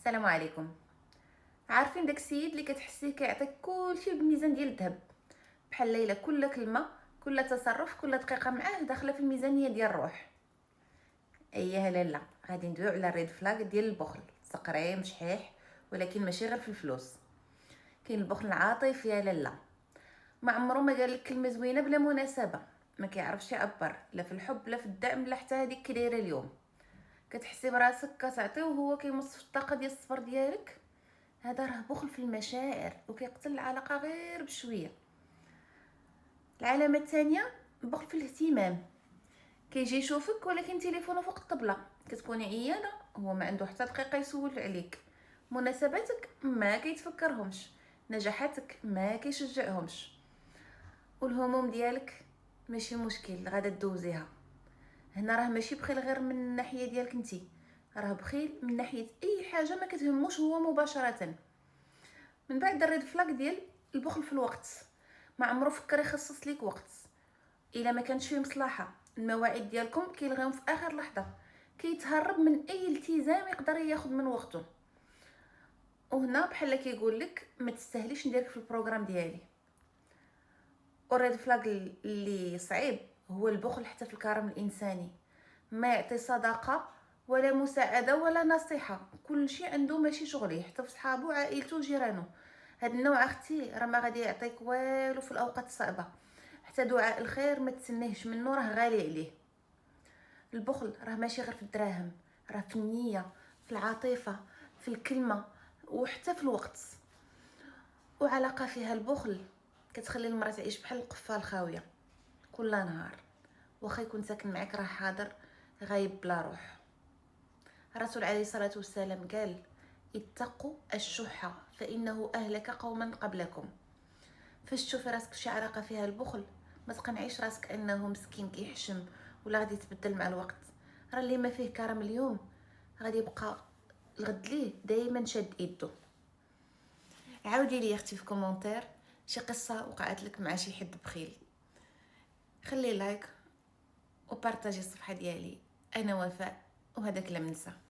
السلام عليكم. عارفين داك السيد اللي كتحسيه كيعطيك كلشي بميزان ديال الذهب، بحال ليلى كل كلمه كل تصرف كل دقيقه معاه داخله في الميزانيه ديال الروح. اييه لالا، غادي ندويو على الريد فلاغ ديال البخل، سقريم شحيح، ولكن ماشي غير في الفلوس. كاين البخل العاطفي يا لالا، ما عمره ما قال لك كلمه زوينه بلا مناسبه، ما كيعرفش يعبر لا في الحب لا في الدعم لا حتى هذيك كي دايره اليوم. كتحسي براسك كتعطي وهو كيمص في الطاقه ديال الصفر ديالك. هذا راه بخل في المشاعر وكيقتل العلاقه غير بشويه. العلامه الثانيه، بخل في الاهتمام. كيجي يشوفك ولكن تليفونه فوق الطبله، كتكوني عيانه هو ما عنده حتى دقيقه يسول عليك. مناسباتك ما كيتفكرهمش، نجاحاتك ما كيشجعهمش، والهموم ديالك ماشي مشكل غادا دوزيها. هنا راه ماشي بخيل غير من الناحيه ديالك انتي، راه بخيل من ناحيه اي حاجه ما كتهموش هو مباشره. من بعد الريد فلاك ديال البخل في الوقت، ما عمرو فكر يخصص ليك وقت. الا ما كانش فيه مصلحه المواعيد ديالكم كيلغيهم في اخر لحظه، كيتهرب من اي التزام يقدر ياخذ من وقته. وهنا بحال كيقول لك ما تستاهليش نديرك في البروغرام ديالي. والريد فلاك اللي صعيب هو البخل حتى في الكرم الانساني، ما يعطي صداقه ولا مساعده ولا نصيحه، كل شيء عنده ماشي شغلي، حتى في صحابو عائلته وجيرانه. هاد النوع اختي راه ما غادي يعطيك والو في الاوقات الصعبه، حتى دعاء الخير ما تسنيهش منه، راه غالي عليه. البخل راه ماشي غير في الدراهم، راه في النيه، في العاطفه، في الكلمه، وحتى في الوقت. وعلاقه فيها البخل كتخلي المراه تعيش بحال القفه الخاويه كل نهار، واخا يكون ساكن معاك راه حاضر غايب بلا روح. الرسول عليه الصلاة والسلام قال: اتقوا الشح فإنه أهلك قوما قبلكم. فاش تشوفي راسك شي علاقة فيها البخل، ما تقنعيش راسك انه مسكين كيحشم ولا غادي يتبدل مع الوقت. راه اللي ما فيه كرم اليوم غادي يبقى الغد ليه دائما شاد يده. عاودي لي اختي في كومونتير شي قصه وقعت لك مع شي حد بخيل، خلي لايك وبارطاجي الصفحه ديالي. انا وفاء، وهذا كلام نسا.